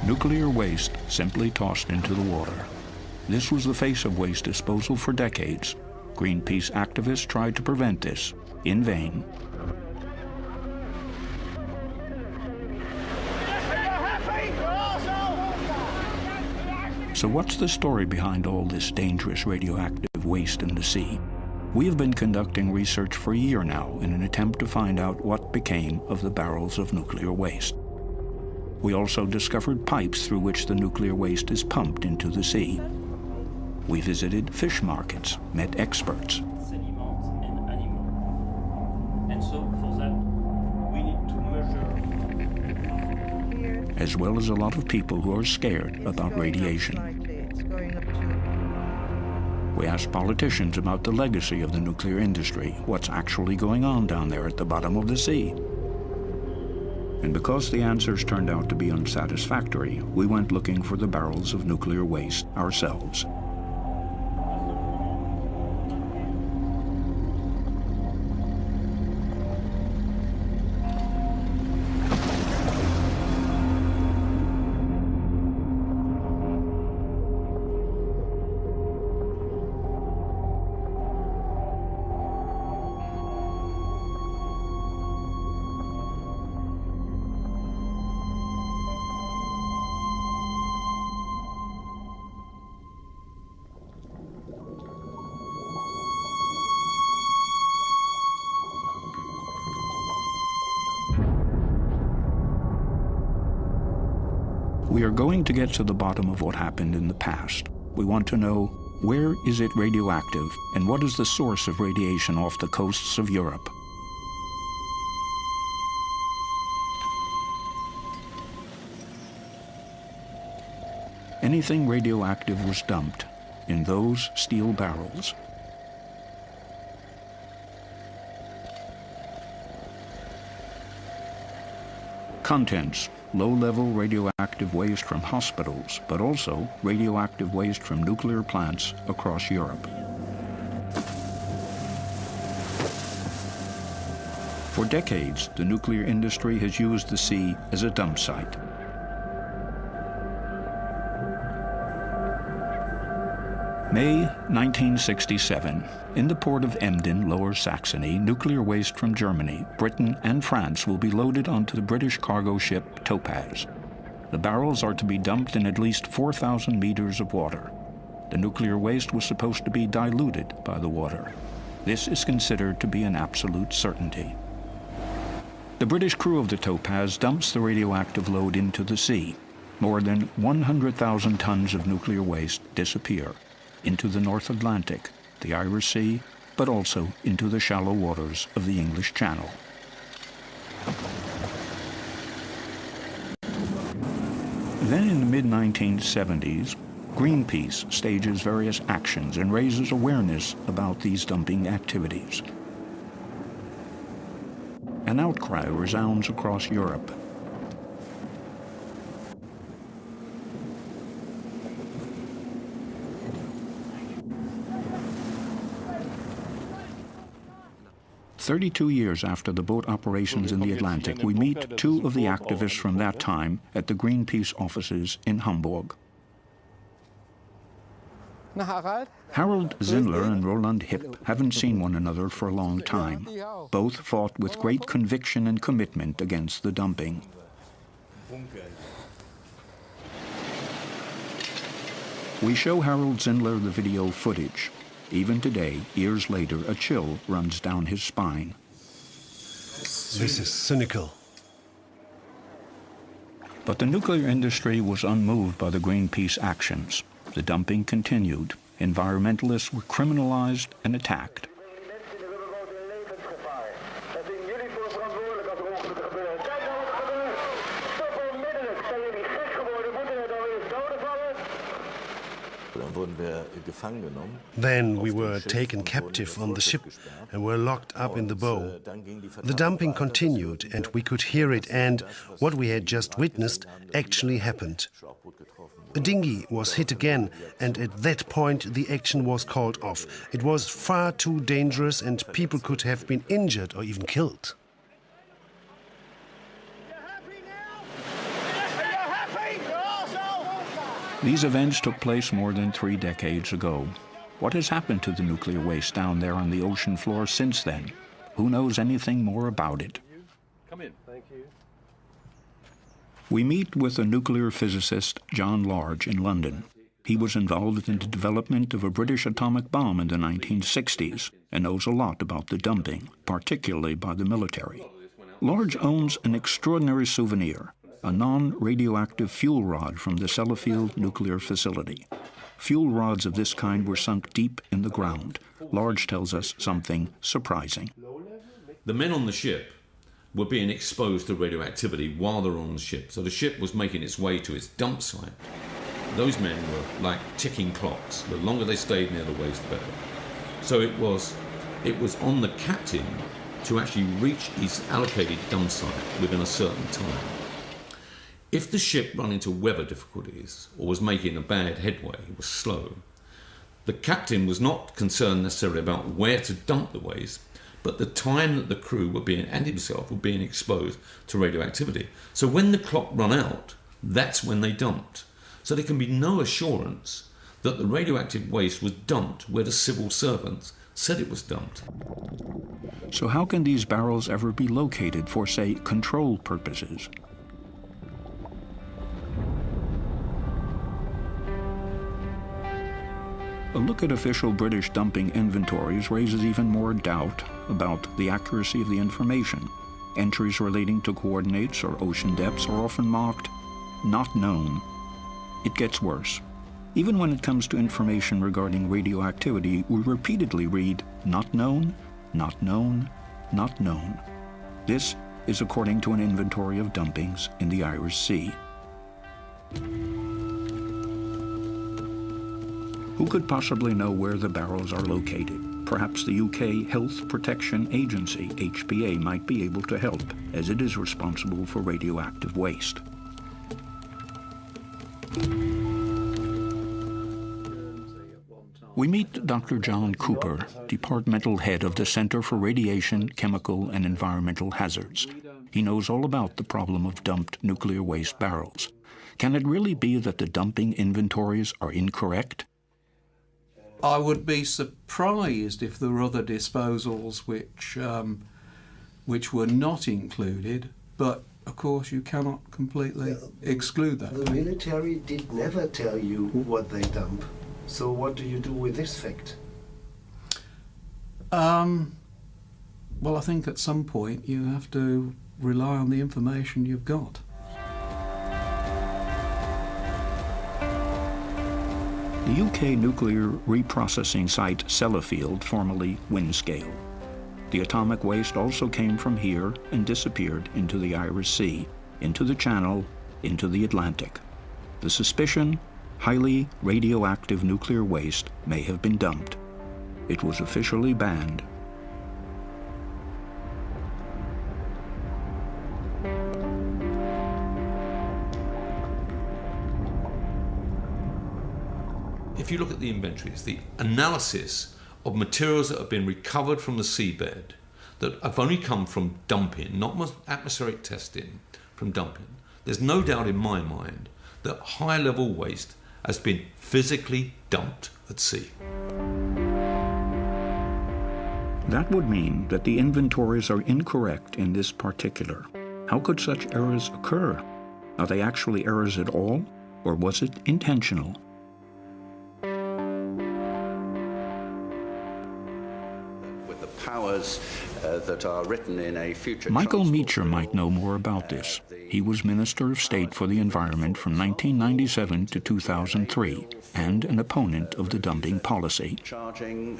Nuclear waste simply tossed into the water. This was the face of waste disposal for decades. Greenpeace activists tried to prevent this, in vain. So what's the story behind all this dangerous radioactive waste in the sea? We have been conducting research for a year now in an attempt to find out what became of the barrels of nuclear waste. We also discovered pipes through which the nuclear waste is pumped into the sea. We visited fish markets, met experts. As well as a lot of people who are scared about radiation. We asked politicians about the legacy of the nuclear industry, what's actually going on down there at the bottom of the sea. And because the answers turned out to be unsatisfactory, we went looking for the barrels of nuclear waste ourselves. We are going to get to the bottom of what happened in the past. We want to know, where is it radioactive, and what is the source of radiation off the coasts of Europe? Anything radioactive was dumped in those steel barrels. Contents: low-level radioactive waste from hospitals, but also radioactive waste from nuclear plants across Europe. For decades, the nuclear industry has used the sea as a dump site. May 1967. In the port of Emden, Lower Saxony, nuclear waste from Germany, Britain, and France will be loaded onto the British cargo ship Topaz. The barrels are to be dumped in at least 4,000 meters of water. The nuclear waste was supposed to be diluted by the water. This is considered to be an absolute certainty. The British crew of the Topaz dumps the radioactive load into the sea. More than 100,000 tons of nuclear waste disappear into the North Atlantic, the Irish Sea, but also into the shallow waters of the English Channel. Then in the mid-1970s, Greenpeace stages various actions and raises awareness about these dumping activities. An outcry resounds across Europe. "32 years after the boat operations in the Atlantic, we meet two of the activists from that time at the Greenpeace offices in Hamburg. Harold Zindler and Roland Hipp haven't seen one another for a long time. Both fought with great conviction and commitment against the dumping. We show Harold Zindler the video footage. Even today, years later, a chill runs down his spine. This is cynical. But the nuclear industry was unmoved by the Greenpeace actions. The dumping continued. Environmentalists were criminalized and attacked. Then we were taken captive on the ship and were locked up in the bow. The dumping continued and we could hear it, and what we had just witnessed actually happened. A dinghy was hit again, and at that point the action was called off. It was far too dangerous and people could have been injured or even killed. These events took place more than 3 decades ago. What has happened to the nuclear waste down there on the ocean floor since then? Who knows anything more about it? Come in. Thank you. We meet with a nuclear physicist, John Large, in London. He was involved in the development of a British atomic bomb in the 1960s and knows a lot about the dumping, particularly by the military. Large owns an extraordinary souvenir, a non-radioactive fuel rod from the Sellafield nuclear facility. Fuel rods of this kind were sunk deep in the ground. Large tells us something surprising. The men on the ship were being exposed to radioactivity while they were on the ship. So the ship was making its way to its dump site. Those men were like ticking clocks. The longer they stayed near the waste, the better. So it was on the captain to actually reach his allocated dump site within a certain time. If the ship ran into weather difficulties or was making a bad headway, it was slow, the captain was not concerned necessarily about where to dump the waste, but the time that the crew were being, and himself, were being exposed to radioactivity. So when the clock ran out, that's when they dumped. So there can be no assurance that the radioactive waste was dumped where the civil servants said it was dumped. So how can these barrels ever be located for, say, control purposes? A look at official British dumping inventories raises even more doubt about the accuracy of the information. Entries relating to coordinates or ocean depths are often marked "not known." It gets worse. Even when it comes to information regarding radioactivity, we repeatedly read "not known, not known, not known." This is according to an inventory of dumpings in the Irish Sea. Who could possibly know where the barrels are located? Perhaps the UK Health Protection Agency, HPA, might be able to help, as it is responsible for radioactive waste. We meet Dr. John Cooper, departmental head of the Center for Radiation, Chemical, and Environmental Hazards. He knows all about the problem of dumped nuclear waste barrels. Can it really be that the dumping inventories are incorrect? I would be surprised if there were other disposals which were not included, but of course you cannot completely exclude that. The military did never tell you what they dump. So what do you do with this fact? Well, I think at some point you have to rely on the information you've got. The UK nuclear reprocessing site Sellafield, formerly Windscale. The atomic waste also came from here and disappeared into the Irish Sea, into the Channel, into the Atlantic. The suspicion, highly radioactive nuclear waste may have been dumped. It was officially banned. If you look at the inventories, the analysis of materials that have been recovered from the seabed that have only come from dumping, not atmospheric testing, from dumping, there's no doubt in my mind that high-level waste has been physically dumped at sea. That would mean that the inventories are incorrect in this particular. How could such errors occur? Are they actually errors at all, or was it intentional? Powers that are written in a future. Michael Meacher might know more about this. He was Minister of State for the Environment from 1997 to 2003 and an opponent of the dumping policy. Charging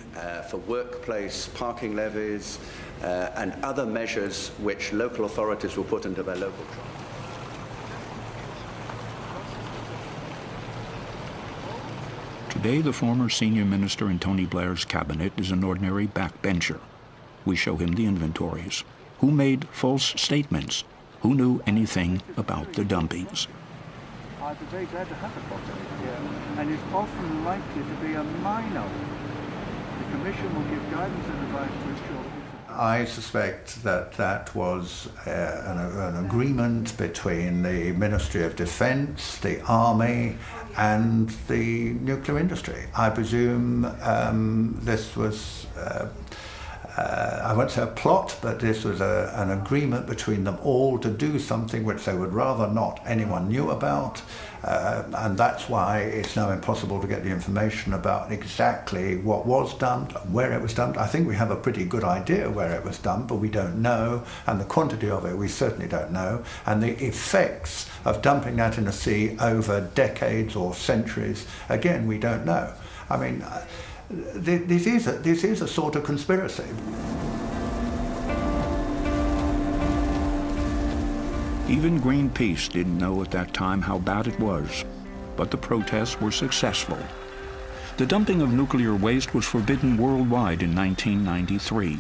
for workplace parking levies and other measures which local authorities will put into their local charge. Today, the former senior minister in Tony Blair's cabinet is an ordinary backbencher. We show him the inventories. Who made false statements? Who knew anything about the dumpings? I'd be very glad to have a copy here, and it's often likely to be a minor. The Commission will give guidance and advice to ensure. I suspect that that was an agreement between the Ministry of Defence, the Army, and the nuclear industry. I presume this was, I won't say a plot, but this was an agreement between them all to do something which they would rather not anyone knew about. And that's why it's now impossible to get the information about exactly what was dumped, where it was dumped. I think we have a pretty good idea where it was dumped, but we don't know, and the quantity of it we certainly don't know, and the effects of dumping that in the sea over decades or centuries, again, we don't know. I mean, this is a sort of conspiracy. Even Greenpeace didn't know at that time how bad it was, but the protests were successful. The dumping of nuclear waste was forbidden worldwide in 1993.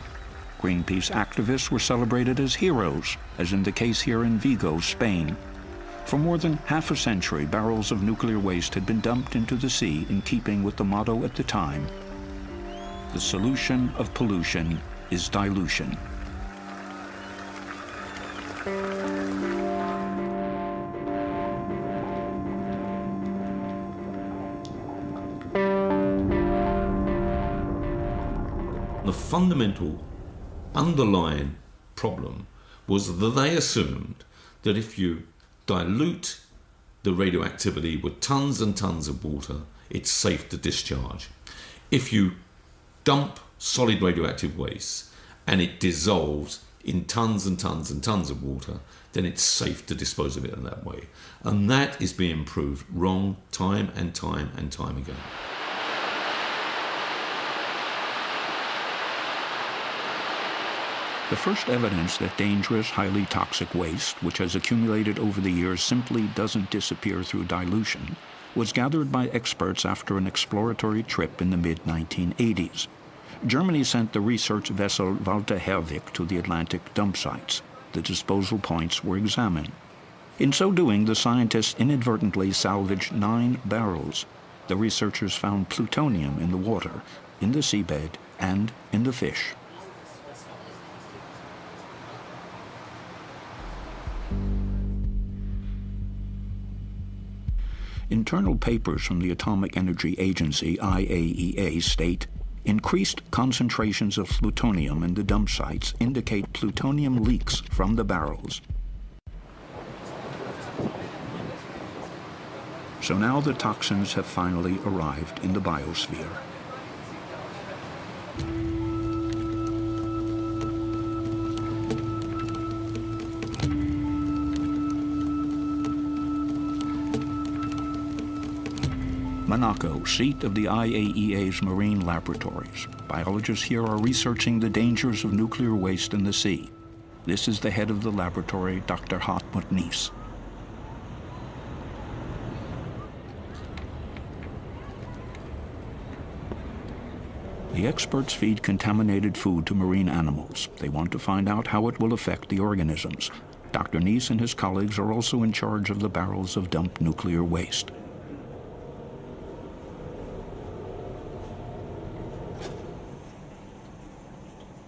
Greenpeace activists were celebrated as heroes, as in the case here in Vigo, Spain. For more than half a century, barrels of nuclear waste had been dumped into the sea in keeping with the motto at the time: the solution of pollution is dilution. The fundamental underlying problem was that they assumed that if you dilute the radioactivity with tons and tons of water, it's safe to discharge. If you dump solid radioactive waste and it dissolves in tons and tons and tons of water, then it's safe to dispose of it in that way. And that is being proved wrong time and time and time again. The first evidence that dangerous, highly toxic waste, which has accumulated over the years, simply doesn't disappear through dilution, was gathered by experts after an exploratory trip in the mid-1980s. Germany sent the research vessel Walter Herwig to the Atlantic dump sites. The disposal points were examined. In so doing, the scientists inadvertently salvaged 9 barrels. The researchers found plutonium in the water, in the seabed, and in the fish. Internal papers from the Atomic Energy Agency, IAEA, state increased concentrations of plutonium in the dump sites indicate plutonium leaks from the barrels. So now the toxins have finally arrived in the biosphere. Monaco, seat of the IAEA's marine laboratories. Biologists here are researching the dangers of nuclear waste in the sea. This is the head of the laboratory, Dr. Hartmut Nies. The experts feed contaminated food to marine animals. They want to find out how it will affect the organisms. Dr. Nies and his colleagues are also in charge of the barrels of dumped nuclear waste.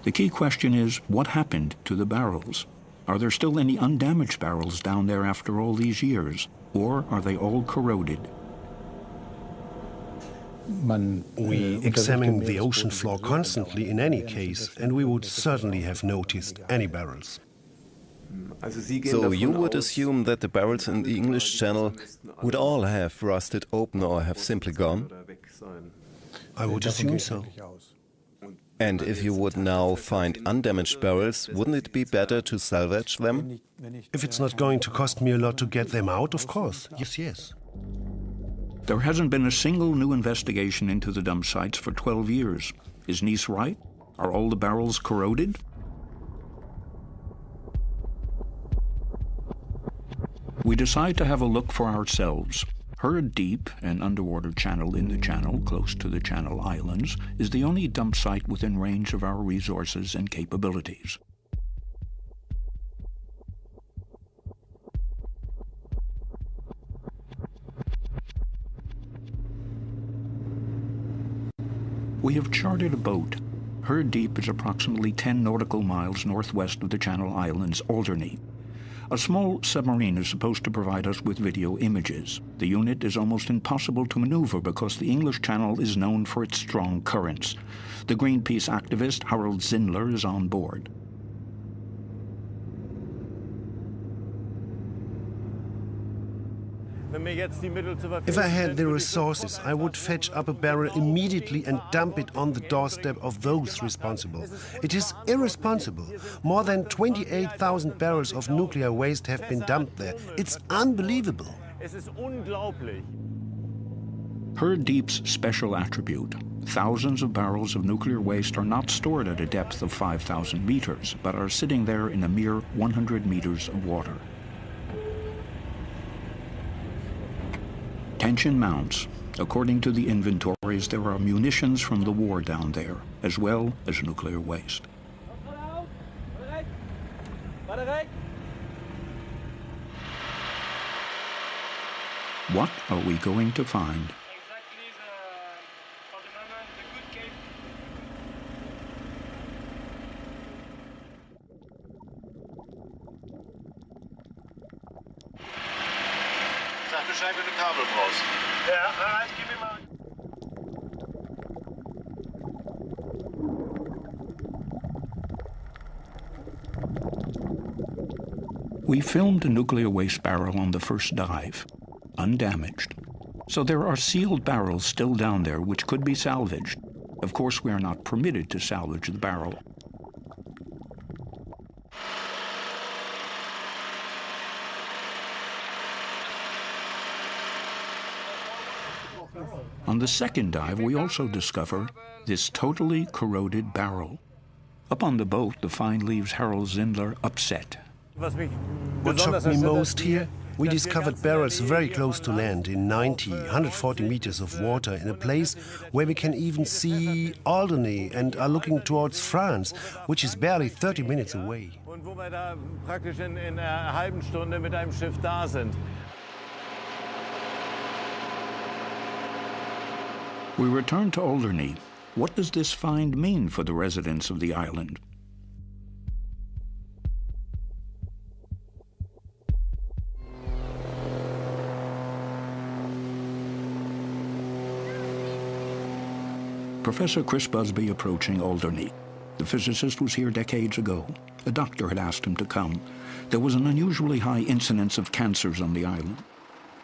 The key question is, what happened to the barrels? Are there still any undamaged barrels down there after all these years? Or are they all corroded? We examine the ocean floor constantly in any case, and we would certainly have noticed any barrels. So you would assume that the barrels in the English Channel would all have rusted open or have simply gone? I would assume so. And if you would now find undamaged barrels, wouldn't it be better to salvage them? If it's not going to cost me a lot to get them out, of course. Yes. There hasn't been a single new investigation into the dump sites for 12 years. Is Nies right? Are all the barrels corroded? We decide to have a look for ourselves. Herd Deep, an underwater channel in the channel close to the Channel Islands, is the only dump site within range of our resources and capabilities. We have chartered a boat. Herd Deep is approximately 10 nautical miles northwest of the Channel Islands, Alderney. A small submarine is supposed to provide us with video images. The unit is almost impossible to maneuver because the English Channel is known for its strong currents. The Greenpeace activist Harold Zindler is on board. If I had the resources, I would fetch up a barrel immediately and dump it on the doorstep of those responsible. It is irresponsible. More than 28,000 barrels of nuclear waste have been dumped there. It's unbelievable. Her deep's special attribute: thousands of barrels of nuclear waste are not stored at a depth of 5,000 meters, but are sitting there in a mere 100 meters of water. Tension mounts. According to the inventories, there are munitions from the war down there, as well as nuclear waste. What are we going to find? We filmed a nuclear waste barrel on the first dive, undamaged. So there are sealed barrels still down there which could be salvaged. Of course, we are not permitted to salvage the barrel. On the second dive, we also discover this totally corroded barrel. Up on the boat, the find leaves Harold Zindler upset. What shocked me most here? We discovered barrels very close to land in 140 meters of water in a place where we can even see Alderney and are looking towards France, which is barely 30 minutes away. We return to Alderney. What does this find mean for the residents of the island? Professor Chris Busby approaching Alderney. The physicist was here decades ago. A doctor had asked him to come. There was an unusually high incidence of cancers on the island.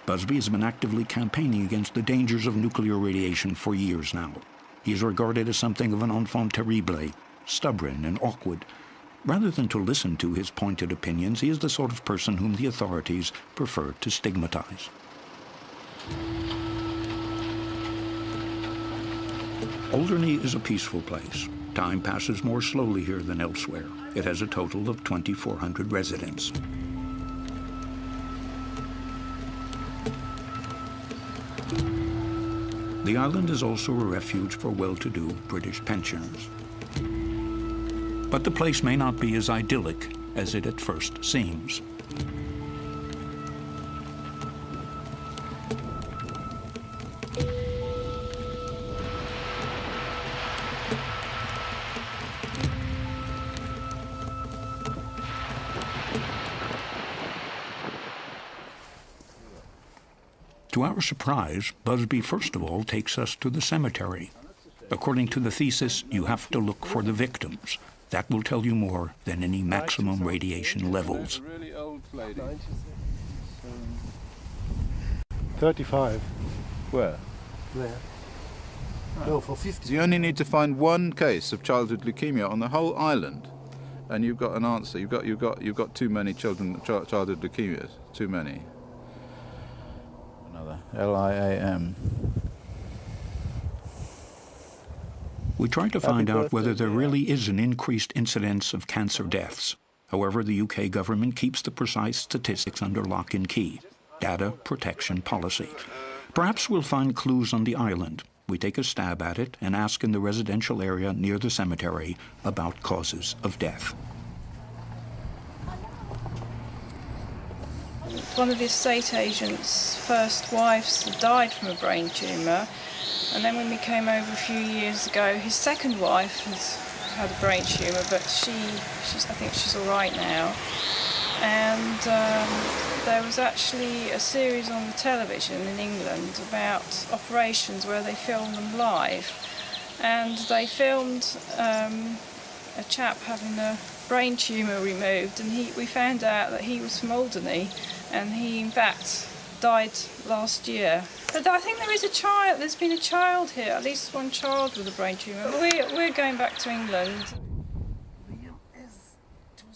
Busby has been actively campaigning against the dangers of nuclear radiation for years now. He is regarded as something of an enfant terrible, stubborn and awkward. Rather than to listen to his pointed opinions, he is the sort of person whom the authorities prefer to stigmatize. Alderney is a peaceful place. Time passes more slowly here than elsewhere. It has a total of 2,400 residents. The island is also a refuge for well-to-do British pensioners. But the place may not be as idyllic as it at first seems. To our surprise, Busby first of all takes us to the cemetery. According to the thesis, you have to look for the victims. That will tell you more than any maximum radiation levels. 35. Where? There. No, for 50. So you only need to find one case of childhood leukemia on the whole island, and you've got an answer. You've got too many childhood leukemias. Too many. Another LIAM. We tried to find out whether there really is an increased incidence of cancer deaths. However, the UK government keeps the precise statistics under lock and key. Data protection policy. Perhaps we'll find clues on the island. We take a stab at it and ask in the residential area near the cemetery about causes of death. One of the estate agent's first wives died from a brain tumour, and then when we came over a few years ago, his second wife has had a brain tumour, but I think she's all right now. and there was actually a series on the television in England about operations where they filmed them live, and they filmed a chap having a brain tumour removed, and we found out that he was from Alderney, and he in fact died last year. But I think there's been a child here, at least one child with a brain tumour. We're going back to England.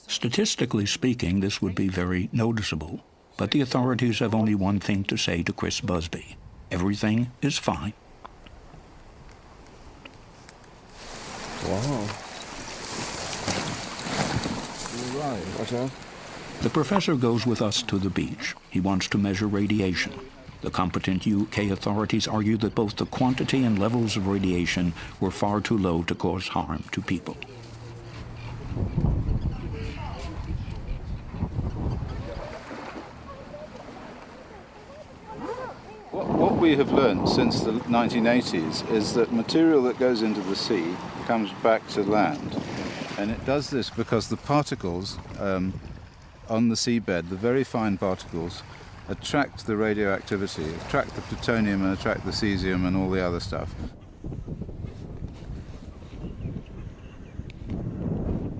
Statistically speaking, this would be very noticeable, but the authorities have only one thing to say to Chris Busby. Everything is fine. Wow. Right, okay. The professor goes with us to the beach. He wants to measure radiation. The competent UK authorities argue that both the quantity and levels of radiation were far too low to cause harm to people. What we have learned since the 1980s is that material that goes into the sea comes back to land. And it does this because the particles on the seabed, the very fine particles, attract the radioactivity, attract the plutonium and attract the cesium and all the other stuff.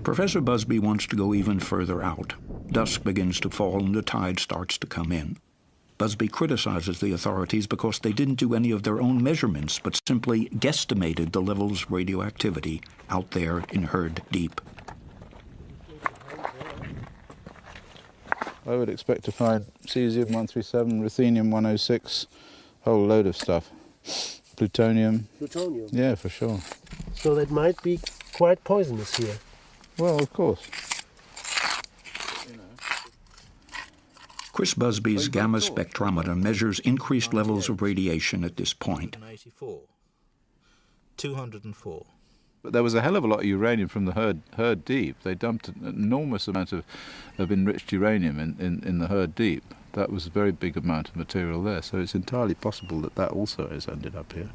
Professor Busby wants to go even further out. Dusk begins to fall and the tide starts to come in. Busby criticizes the authorities because they didn't do any of their own measurements, but simply guesstimated the levels of radioactivity out there in Herd Deep. I would expect to find cesium-137, ruthenium-106, a whole load of stuff. Plutonium. Plutonium? Yeah, for sure. So that might be quite poisonous here. Well, of course. Chris Busby's gamma spectrometer measures increased levels of radiation at this point. 204. But there was a hell of a lot of uranium from the Herd Deep. They dumped an enormous amount of enriched uranium in the Herd Deep. That was a very big amount of material there, so it's entirely possible that that also has ended up here.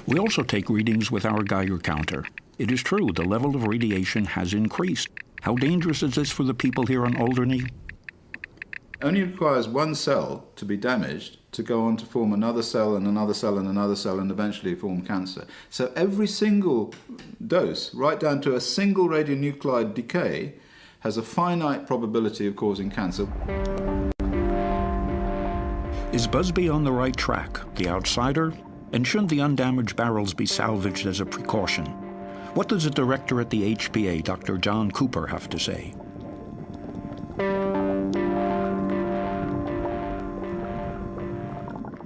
We also take readings with our Geiger counter. It is true, the level of radiation has increased. How dangerous is this for the people here on Alderney? Only requires one cell to be damaged to go on to form another cell and another cell and another cell and eventually form cancer. So every single dose, right down to a single radionuclide decay, has a finite probability of causing cancer. Is Busby on the right track, the outsider? And shouldn't the undamaged barrels be salvaged as a precaution? What does the director at the HPA, Dr. John Cooper, have to say?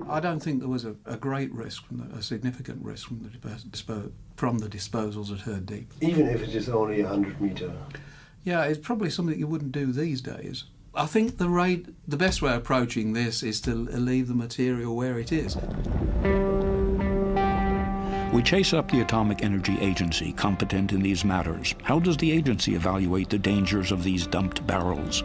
I don't think there was a great risk, a significant risk from the disposals at Herd Deep. Even if it is only 100 meter. Yeah, it's probably something you wouldn't do these days. I think the best way of approaching this is to leave the material where it is. We chase up the Atomic Energy Agency, competent in these matters. How does the agency evaluate the dangers of these dumped barrels?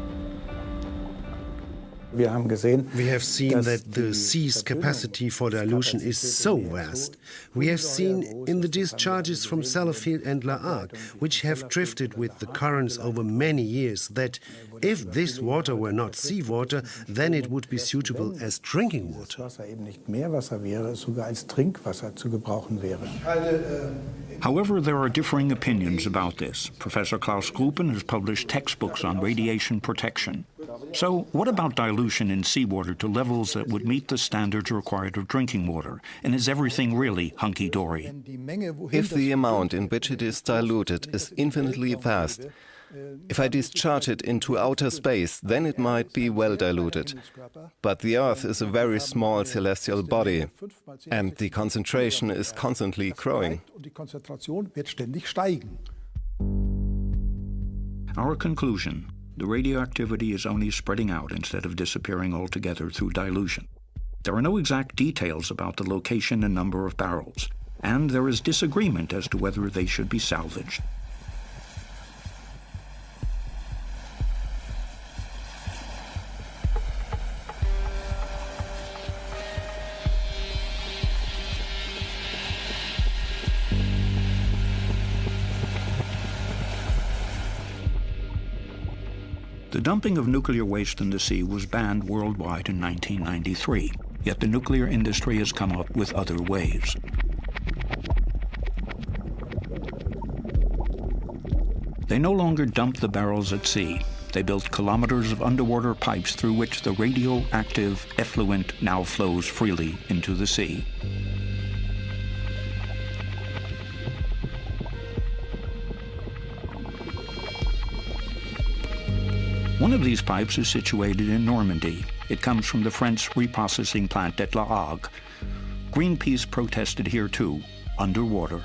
We have seen that the sea's capacity for dilution is so vast. We have seen in the discharges from Sellafield and La Hague, which have drifted with the currents over many years, that if this water were not seawater, then it would be suitable as drinking water. However, there are differing opinions about this. Professor Klaus Gruppen has published textbooks on radiation protection. So what about dilution in seawater to levels that would meet the standards required of drinking water? And is everything really hunky-dory? If the amount in which it is diluted is infinitely vast, if I discharge it into outer space, then it might be well diluted. But the Earth is a very small celestial body, and the concentration is constantly growing. Our conclusion: the radioactivity is only spreading out instead of disappearing altogether through dilution. There are no exact details about the location and number of barrels, and there is disagreement as to whether they should be salvaged. The dumping of nuclear waste in the sea was banned worldwide in 1993, yet the nuclear industry has come up with other ways. They no longer dump the barrels at sea. They built kilometers of underwater pipes through which the radioactive effluent now flows freely into the sea. One of these pipes is situated in Normandy. It comes from the French reprocessing plant at La Hague. Greenpeace protested here too, underwater.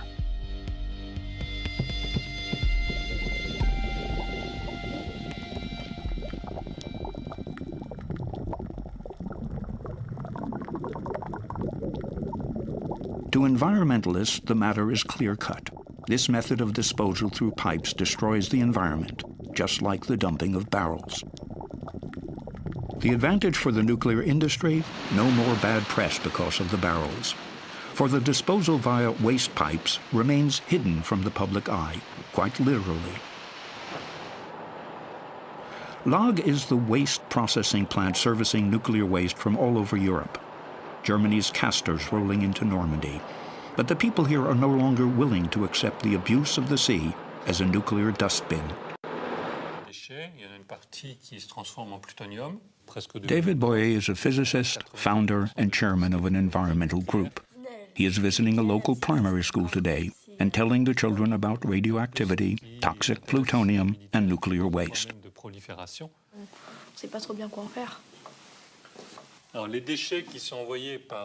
To environmentalists, the matter is clear-cut. This method of disposal through pipes destroys the environment, just like the dumping of barrels. The advantage for the nuclear industry, no more bad press because of the barrels. For the disposal via waste pipes remains hidden from the public eye, quite literally. La Hague is the waste processing plant servicing nuclear waste from all over Europe. Germany's casters rolling into Normandy. But the people here are no longer willing to accept the abuse of the sea as a nuclear dustbin. David Boyer is a physicist, founder, and chairman of an environmental group. He is visiting a local primary school today and telling the children about radioactivity, toxic plutonium, and nuclear waste.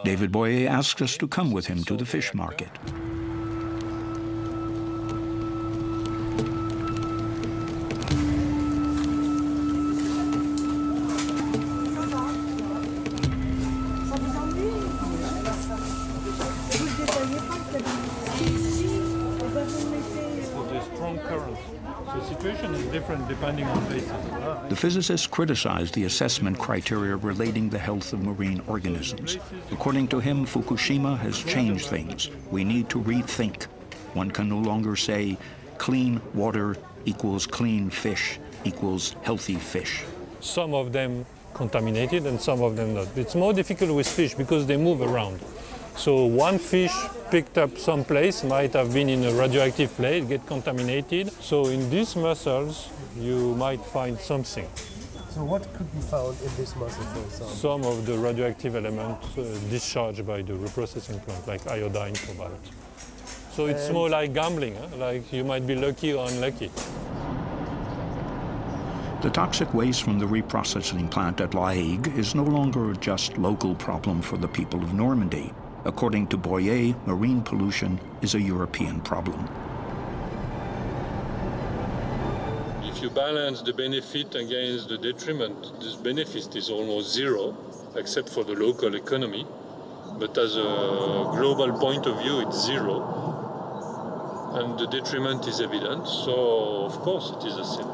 David Boyer asks us to come with him to the fish market. Depending on places. The physicists criticized the assessment criteria relating the health of marine organisms. According to him, Fukushima has changed things. We need to rethink. One can no longer say clean water equals clean fish equals healthy fish. Some of them contaminated and some of them not. It's more difficult with fish because they move around. So one fish picked up someplace, might have been in a radioactive place, get contaminated. So in these mussels, you might find something. So what could be found in this mussel, for example? Some of the radioactive elements discharged by the reprocessing plant, like iodine, cobalt. So it's more like gambling, huh? Like you might be lucky or unlucky. The toxic waste from the reprocessing plant at La Hague is no longer a just local problem for the people of Normandy. According to Boyer, marine pollution is a European problem. If you balance the benefit against the detriment, this benefit is almost zero, except for the local economy. But as a global point of view, it's zero. And the detriment is evident, so of course it is a sin.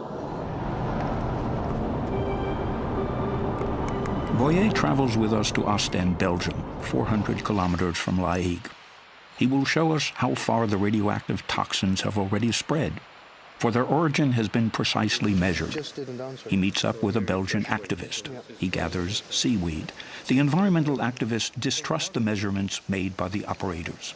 Boyer travels with us to Ostend, Belgium, 400 kilometers from La Hague. He will show us how far the radioactive toxins have already spread, for their origin has been precisely measured. He meets up with a Belgian activist. He gathers seaweed. The environmental activists distrust the measurements made by the operators.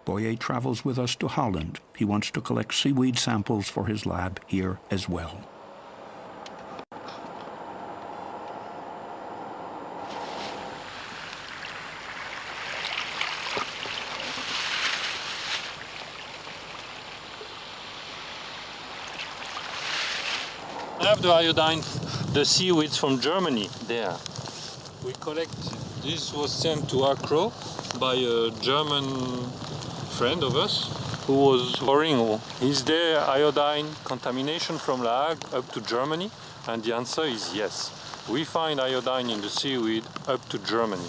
Boyer travels with us to Holland. He wants to collect seaweed samples for his lab here as well. I have the iodine, the seaweeds from Germany there. We collect, this was sent to Accra by a German friend of us who was worrying, is there iodine contamination from La Hague up to Germany? And the answer is yes. We find iodine in the seaweed up to Germany.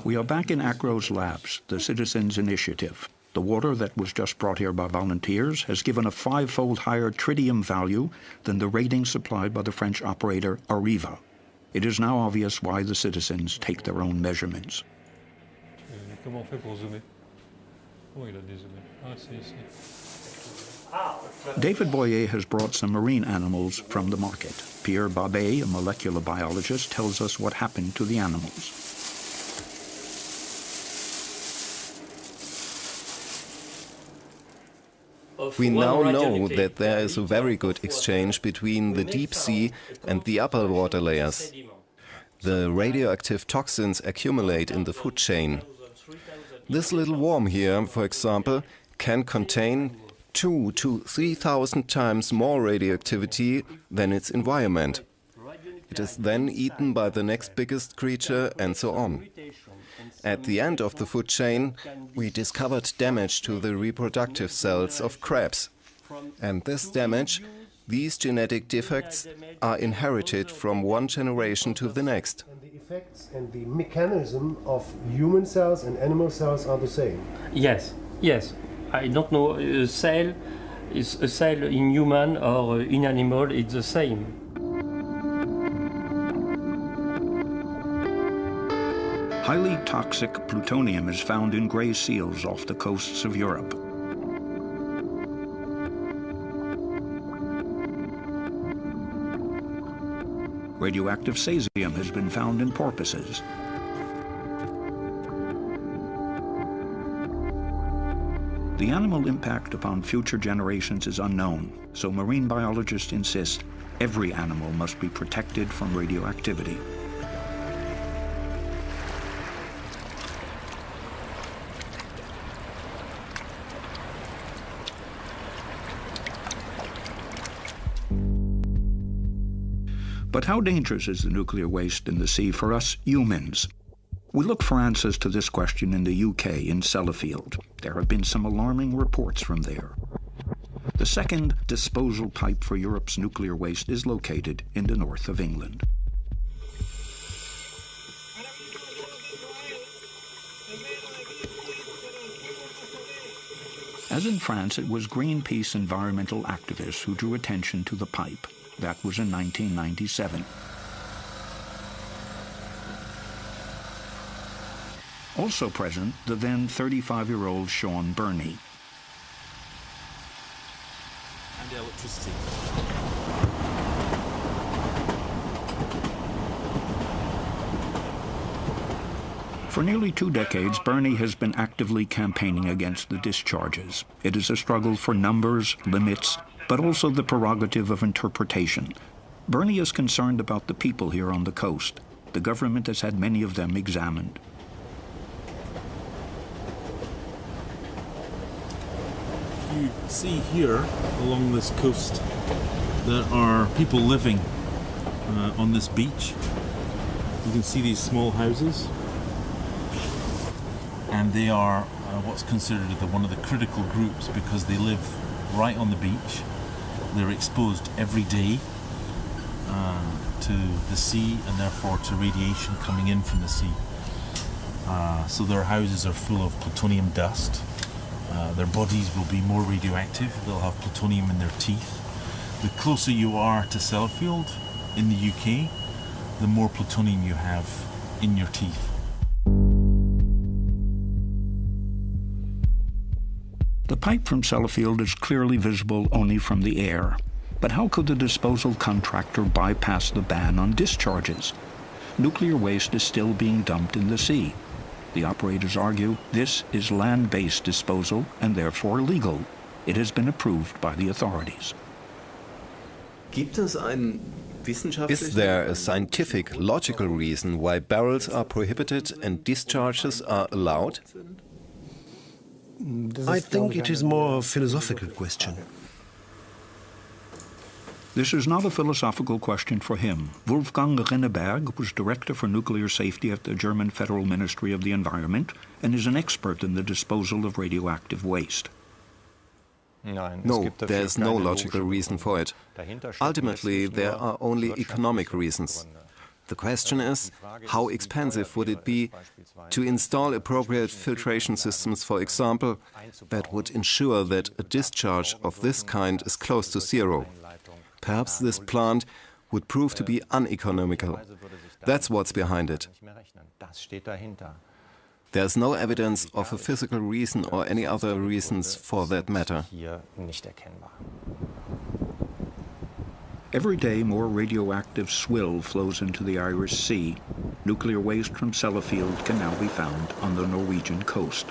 We are back in Accra's labs, the Citizens Initiative. The water that was just brought here by volunteers has given a 5-fold higher tritium value than the rating supplied by the French operator Arriva. It is now obvious why the citizens take their own measurements. David Boyer has brought some marine animals from the market. Pierre Babet, a molecular biologist, tells us what happened to the animals. We now know that there is a very good exchange between the deep sea and the upper water layers. The radioactive toxins accumulate in the food chain. This little worm here, for example, can contain 2,000 to 3,000 times more radioactivity than its environment. It is then eaten by the next biggest creature and so on. At the end of the food chain, we discovered damage to the reproductive cells of crabs. And this damage, these genetic defects, are inherited from one generation to the next. And the effects and the mechanism of human cells and animal cells are the same? Yes, yes. I don't know, a cell in human or in animal, it's the same. Highly toxic plutonium is found in gray seals off the coasts of Europe. Radioactive cesium has been found in porpoises. The animal impact upon future generations is unknown, so marine biologists insist every animal must be protected from radioactivity. But how dangerous is the nuclear waste in the sea for us humans? We look for answers to this question in the UK, in Sellafield. There have been some alarming reports from there. The second disposal pipe for Europe's nuclear waste is located in the north of England. As in France, it was Greenpeace environmental activists who drew attention to the pipe. That was in 1997. Also present, the then 35-year-old Sean Burney. And electricity. For nearly 2 decades, Burney has been actively campaigning against the discharges. It is a struggle for numbers, limits, but also the prerogative of interpretation. Burney is concerned about the people here on the coast. The government has had many of them examined. You see here, along this coast, there are people living on this beach. You can see these small houses. And they are what's considered one of the critical groups because they live right on the beach. They're exposed every day to the sea and therefore to radiation coming in from the sea. So their houses are full of plutonium dust. Their bodies will be more radioactive. They'll have plutonium in their teeth. The closer you are to Sellafield in the UK, the more plutonium you have in your teeth. The pipe from Sellafield is clearly visible only from the air. But how could the disposal contractor bypass the ban on discharges? Nuclear waste is still being dumped in the sea. The operators argue this is land-based disposal and therefore legal. It has been approved by the authorities. Is there a scientific, logical reason why barrels are prohibited and discharges are allowed? I think it is more a philosophical question. This is not a philosophical question for him. Wolfgang Renneberg was Director for Nuclear Safety at the German Federal Ministry of the Environment and is an expert in the disposal of radioactive waste. No, there is no logical reason for it. Ultimately, there are only economic reasons. The question is, how expensive would it be to install appropriate filtration systems, for example, that would ensure that a discharge of this kind is close to zero? Perhaps this plant would prove to be uneconomical. That's what's behind it. There's no evidence of a physical reason or any other reasons for that matter. Every day, more radioactive swill flows into the Irish Sea. Nuclear waste from Sellafield can now be found on the Norwegian coast.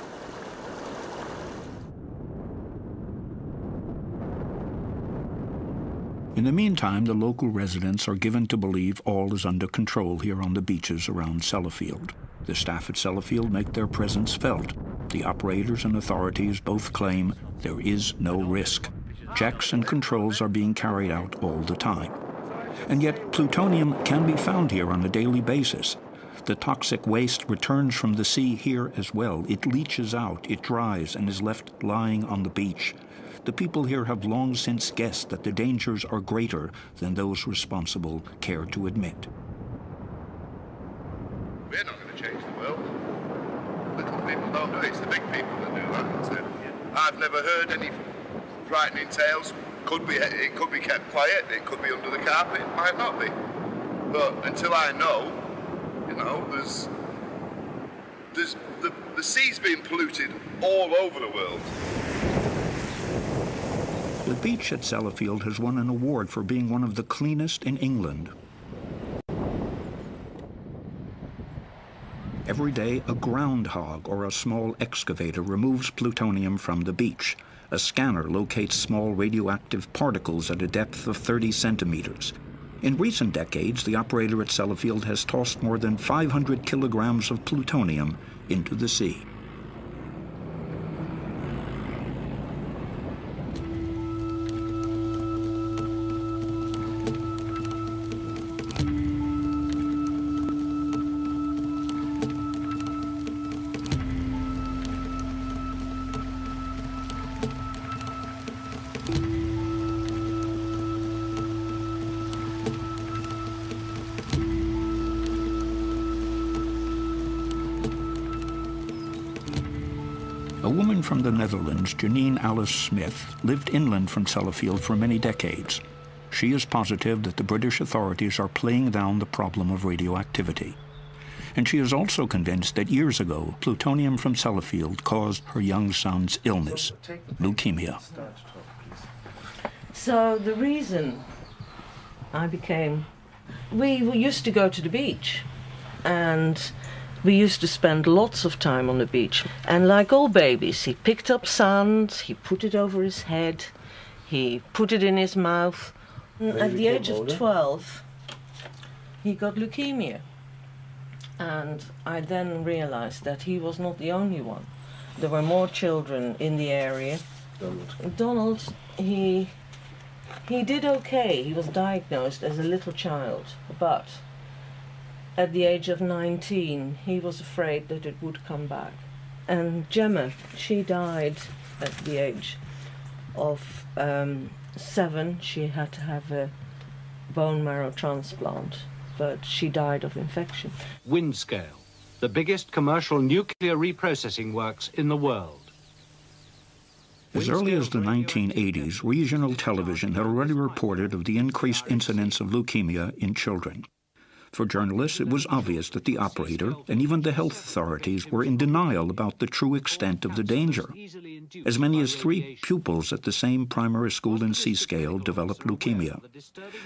In the meantime, the local residents are given to believe all is under control here on the beaches around Sellafield. The staff at Sellafield make their presence felt. The operators and authorities both claim there is no risk. Checks and controls are being carried out all the time. And yet, plutonium can be found here on a daily basis. The toxic waste returns from the sea here as well. It leaches out, it dries, and is left lying on the beach. The people here have long since guessed that the dangers are greater than those responsible care to admit. We're not going to change the world. Little people don't do it. It's the big people that do that. So, I've never heard any frightening tales. It could be kept quiet. It could be under the carpet. It might not be. But until I know, you know, the sea's being polluted all over the world. The beach at Sellafield has won an award for being one of the cleanest in England. Every day, a groundhog or a small excavator removes plutonium from the beach. A scanner locates small radioactive particles at a depth of 30 centimeters. In recent decades, the operator at Sellafield has tossed more than 500 kilograms of plutonium into the sea. A woman from the Netherlands, Janine Alice Smith, lived inland from Sellafield for many decades. She is positive that the British authorities are playing down the problem of radioactivity. And she is also convinced that years ago, plutonium from Sellafield caused her young son's illness, leukemia. So the reason we used to go to the beach, and we used to spend lots of time on the beach. And like all babies, he picked up sand, he put it over his head, he put it in his mouth. At the age of 12, he got leukemia. And I then realized that he was not the only one. There were more children in the area. Donald, he did okay. He was diagnosed as a little child, but at the age of 19, he was afraid that it would come back. And Gemma, she died at the age of 7. She had to have a bone marrow transplant, but she died of infection. Windscale, the biggest commercial nuclear reprocessing works in the world. As early as the 1980s, regional television had already reported of the increased incidence of leukemia in children. For journalists, it was obvious that the operator and even the health authorities were in denial about the true extent of the danger. As many as 3 pupils at the same primary school in Seascale developed leukemia.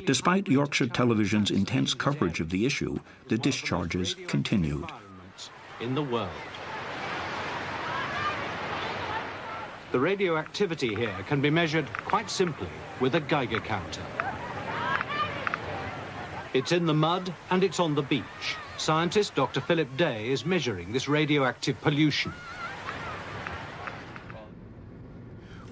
Despite Yorkshire Television's intense coverage of the issue, the discharges continued. In the world. The radioactivity here can be measured quite simply with a Geiger counter. It's in the mud and it's on the beach. Scientist Dr. Philip Day is measuring this radioactive pollution.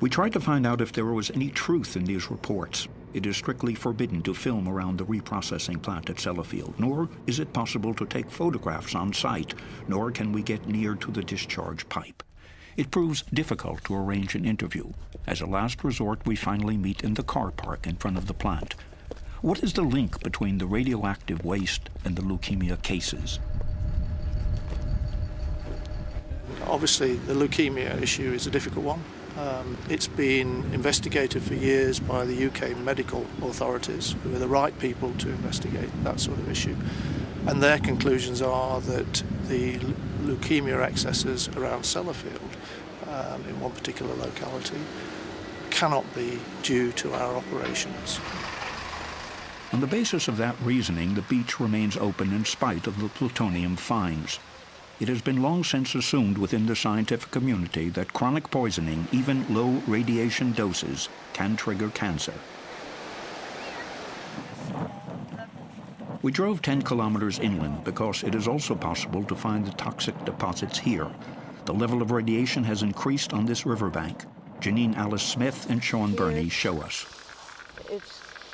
We tried to find out if there was any truth in these reports. It is strictly forbidden to film around the reprocessing plant at Sellafield, nor is it possible to take photographs on site, nor can we get near to the discharge pipe. It proves difficult to arrange an interview. As a last resort, we finally meet in the car park in front of the plant. What is the link between the radioactive waste and the leukemia cases? Obviously, the leukemia issue is a difficult one. It's been investigated for years by the UK medical authorities, who are the right people to investigate that sort of issue. And their conclusions are that the leukemia excesses around Sellafield, in one particular locality, cannot be due to our operations. On the basis of that reasoning, the beach remains open in spite of the plutonium finds. It has been long since assumed within the scientific community that chronic poisoning, even low radiation doses, can trigger cancer. We drove 10 kilometers inland because it is also possible to find the toxic deposits here. The level of radiation has increased on this riverbank. Janine Alice Smith and Sean Burney show us.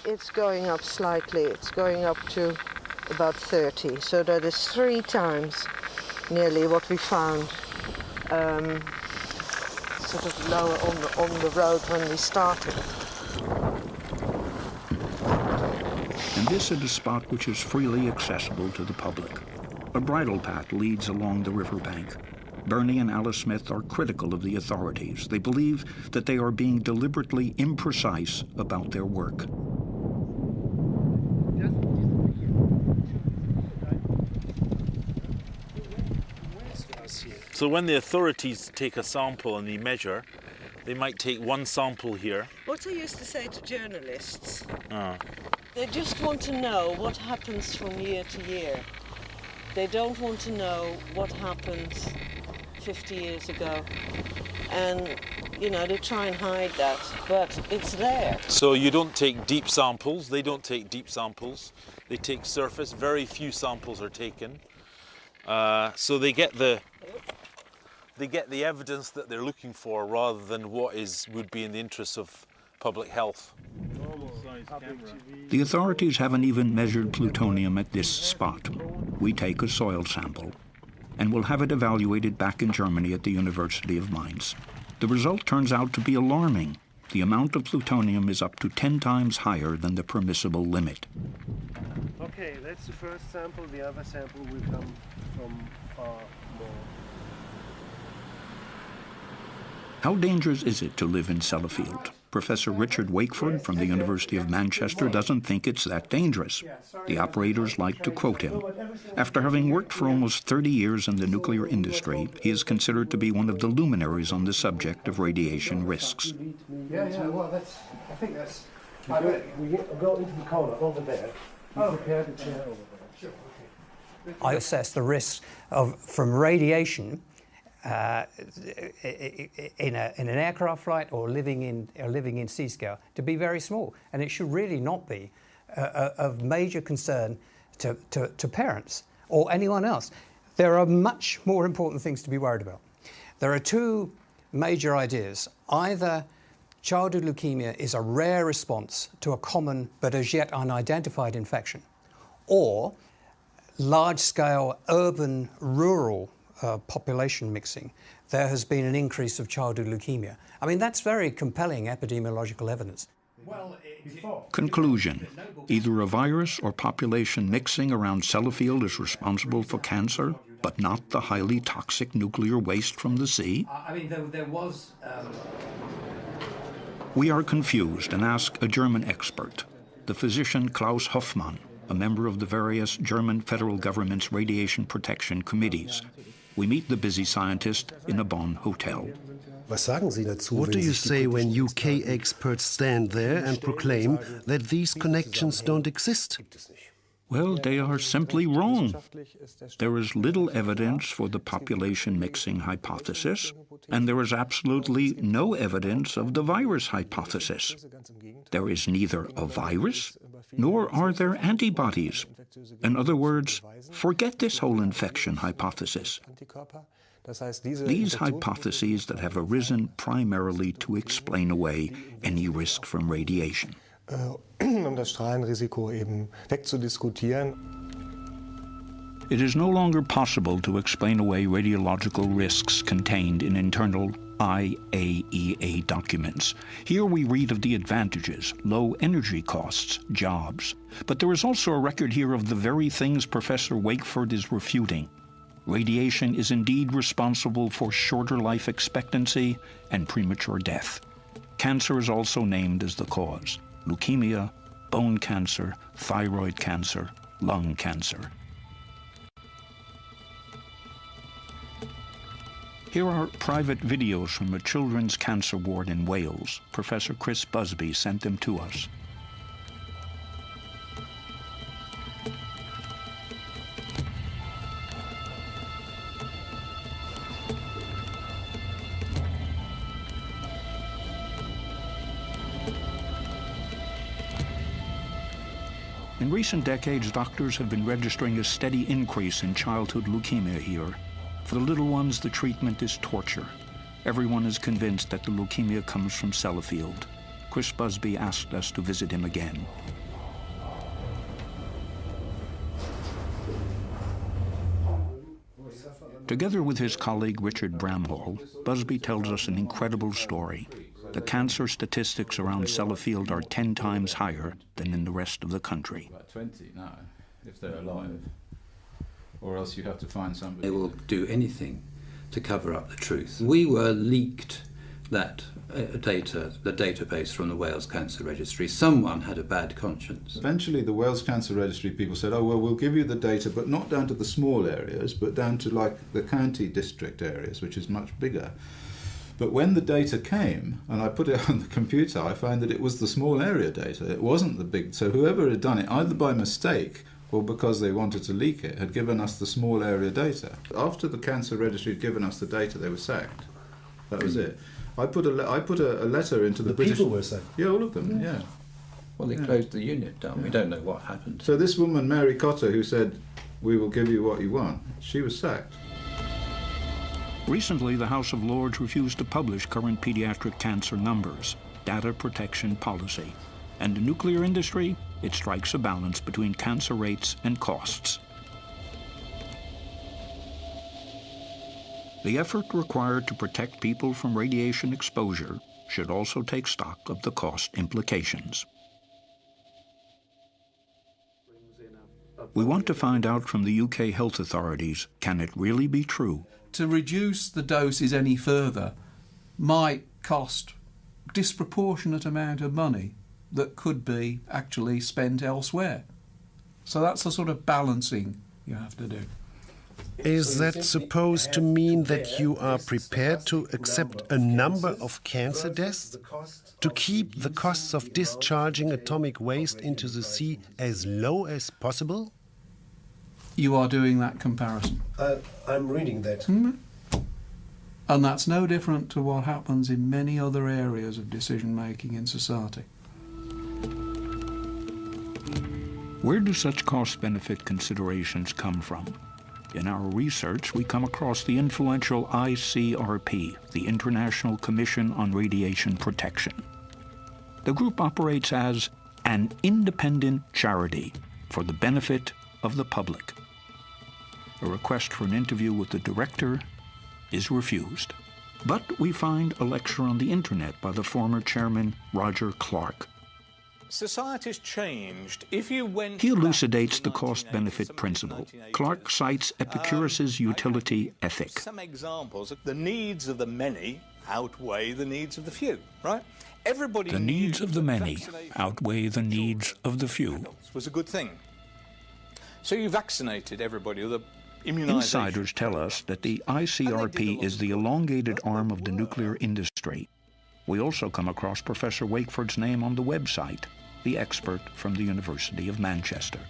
It's going up slightly. It's going up to about 30, so that is 3 times nearly what we found sort of lower on the road when we started. And this is a spot which is freely accessible to the public. A bridle path leads along the riverbank. Burney and Alice Smith are critical of the authorities. They believe that they are being deliberately imprecise about their work. So when the authorities take a sample and they measure, they might take one sample here. What I used to say to journalists, they just want to know what happens from year to year. They don't want to know what happened 50 years ago. And, you know, they try and hide that, but it's there. So you don't take deep samples, they don't take deep samples. They take surface, very few samples are taken. So they get the evidence that they're looking for rather than what would be in the interests of public health. The authorities haven't even measured plutonium at this spot. We take a soil sample and will have it evaluated back in Germany at the University of Mainz. The result turns out to be alarming. The amount of plutonium is up to 10 times higher than the permissible limit. Okay, that's the first sample. The other sample will come from far more. How dangerous is it to live in Sellafield? Professor Richard Wakeford from the University of Manchester doesn't think it's that dangerous. The operators like to quote him. After having worked for almost 30 years in the nuclear industry, he is considered to be one of the luminaries on the subject of radiation risks. Yeah, well, I think that's... We go into the corner over there. We prepare the chair over there. Sure, okay. I assess the risks from radiation in an aircraft flight or living in Seascale to be very small, and it should really not be of major concern to parents or anyone else. There are much more important things to be worried about. There are 2 major ideas. Either childhood leukemia is a rare response to a common but as yet unidentified infection, or large-scale urban-rural population mixing, there has been an increase of childhood leukemia. I mean, that's very compelling epidemiological evidence. Conclusion. Either a virus or population mixing around Sellafield is responsible for cancer, but not the highly toxic nuclear waste from the sea? I mean, there was... We are confused and ask a German expert, the physician Klaus Hoffmann, a member of the various German federal government's radiation protection committees. We meet the busy scientist in a Bonn hotel. What do you say when UK experts stand there and proclaim that these connections don't exist? Well, they are simply wrong. There is little evidence for the population mixing hypothesis, and there is absolutely no evidence of the virus hypothesis. There is neither a virus, nor are there antibodies. In other words, forget this whole infection hypothesis. These hypotheses that have arisen primarily to explain away any risk from radiation. Das Strahlenrisiko eben wegzudiskutieren. It is no longer possible to explain away radiological risks contained in internal, IAEA documents. Here we read of the advantages, low energy costs, jobs. But there is also a record here of the very things Professor Wakeford is refuting. Radiation is indeed responsible for shorter life expectancy and premature death. Cancer is also named as the cause: leukemia, bone cancer, thyroid cancer, lung cancer. Here are private videos from a children's cancer ward in Wales. Professor Chris Busby sent them to us. In recent decades, doctors have been registering a steady increase in childhood leukemia here. For the little ones, the treatment is torture. Everyone is convinced that the leukemia comes from Sellafield. Chris Busby asked us to visit him again. Together with his colleague Richard Bramhall, Busby tells us an incredible story. The cancer statistics around Sellafield are 10 times higher than in the rest of the country. About 20 now, if they're alive. Or else you have to find somebody. They will do anything to cover up the truth. We were leaked that data, the database from the Wales Cancer Registry. Someone had a bad conscience. Eventually the Wales Cancer Registry people said, oh, well, we'll give you the data, but not down to the small areas, but down to like the county district areas, which is much bigger. But when the data came, and I put it on the computer, I found that it was the small area data. It wasn't the big. So whoever had done it, either by mistake or because they wanted to leak it, had given us the small area data. After the Cancer Registry had given us the data, they were sacked. That was it. I put a letter into the British... people were sacked? Yeah, all of them, yeah. Well, they closed the unit down. Yeah. We don't know what happened. So this woman, Mary Cotter, who said, we will give you what you want, she was sacked. Recently, the House of Lords refused to publish current pediatric cancer numbers, data protection policy. And the nuclear industry, it strikes a balance between cancer rates and costs. The effort required to protect people from radiation exposure should also take stock of the cost implications. We want to find out from the UK health authorities, can it really be true? To reduce the doses any further might cost a disproportionate amount of money that could be actually spent elsewhere. So that's the sort of balancing you have to do. Is that supposed to mean that you are prepared to accept a number of cancer deaths? To keep the costs of discharging atomic waste into the sea as low as possible? You are doing that comparison. I'm reading that. Mm-hmm. And that's no different to what happens in many other areas of decision-making in society. Where do such cost-benefit considerations come from? In our research, we come across the influential ICRP, the International Commission on Radiation Protection. The group operates as an independent charity for the benefit of the public. A request for an interview with the director is refused. But we find a lecture on the internet by the former chairman, Roger Clark. Society's changed. If you went He elucidates the cost-benefit principle. Clark cites Epicurus's utility ethic. Some examples. The needs of the many outweigh the needs of the few, right? Everybody The needs of the many outweigh the needs of the few. Was a good thing. So you vaccinated everybody with immunization. Insiders tell us that the ICRP is the elongated arm of the nuclear industry. We also come across Professor Wakeford's name on the website, the expert from the University of Manchester.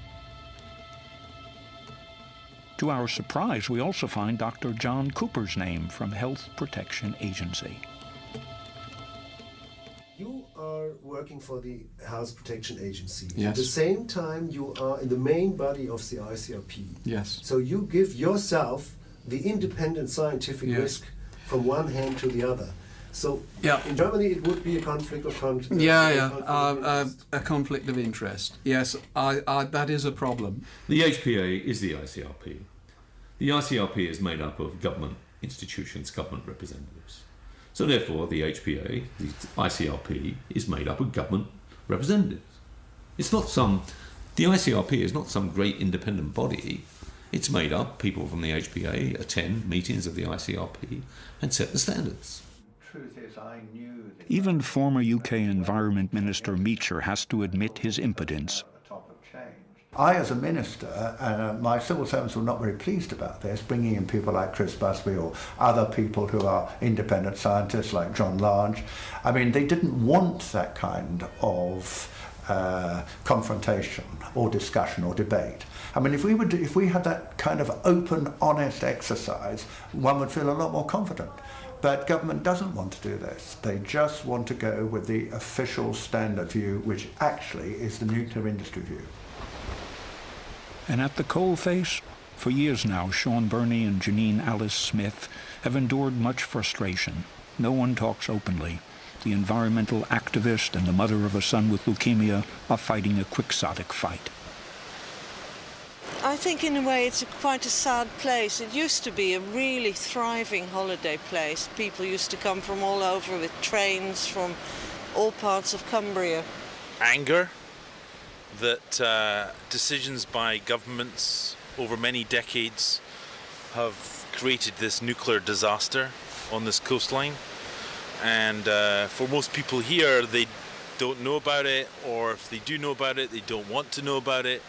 To our surprise, we also find Dr. John Cooper's name from Health Protection Agency. You are working for the Health Protection Agency. Yes. At the same time, you are in the main body of the ICRP. Yes. So you give yourself the independent scientific risk from one hand to the other. So in Germany, it would be a conflict of interest. A conflict of interest. Yes, that is a problem. The HPA is the ICRP. The ICRP is made up of government institutions, government representatives. So therefore, the HPA, the ICRP, is made up of government representatives. It's not the ICRP is not some great independent body. It's made up, people from the HPA attend meetings of the ICRP and set the standards. Truth is, I knew that Even former UK Environment Minister Meacher has to admit his impotence. I, as a minister, my civil servants were not very pleased about this, bringing in people like Chris Busby or other people who are independent scientists like John Lange. I mean, they didn't want that kind of confrontation or discussion or debate. I mean, if we had that kind of open, honest exercise, one would feel a lot more confident. But government doesn't want to do this. They just want to go with the official standard view, which actually is the nuclear industry view. And at the coalface, for years now, Sean Burney and Janine Alice Smith have endured much frustration. No one talks openly. The environmental activist and the mother of a son with leukemia are fighting a quixotic fight. I think in a way it's quite a sad place. It used to be a really thriving holiday place. People used to come from all over with trains from all parts of Cumbria. Anger that decisions by governments over many decades have created this nuclear disaster on this coastline, and for most people here, they don't know about it, or if they do know about it, they don't want to know about it.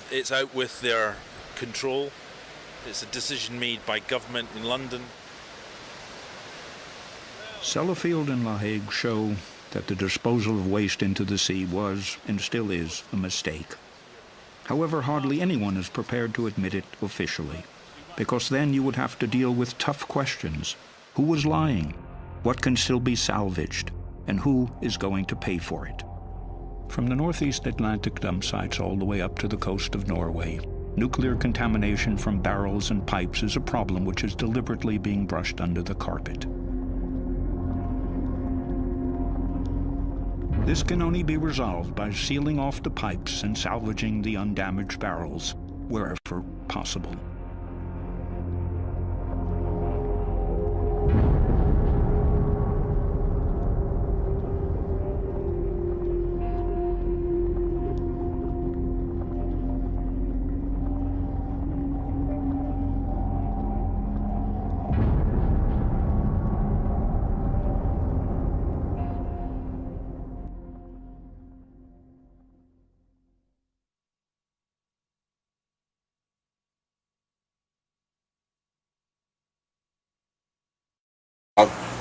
It's out with their control. It's a decision made by government in London. Sellafield and La Hague show that the disposal of waste into the sea was, and still is, a mistake. However, hardly anyone is prepared to admit it officially, because then you would have to deal with tough questions. Who was lying? What can still be salvaged? And who is going to pay for it? From the northeast Atlantic dump sites all the way up to the coast of Norway, nuclear contamination from barrels and pipes is a problem which is deliberately being brushed under the carpet. This can only be resolved by sealing off the pipes and salvaging the undamaged barrels wherever possible.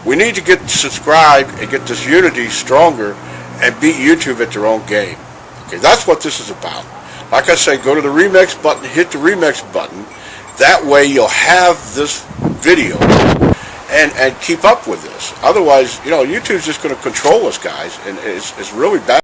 We need to get subscribed and get this unity stronger and beat YouTube at their own game. Okay, that's what this is about. Like I say, go to the remix button, hit the remix button. That way you'll have this video and keep up with this. Otherwise, you know, YouTube's just going to control us, guys, and it's really bad.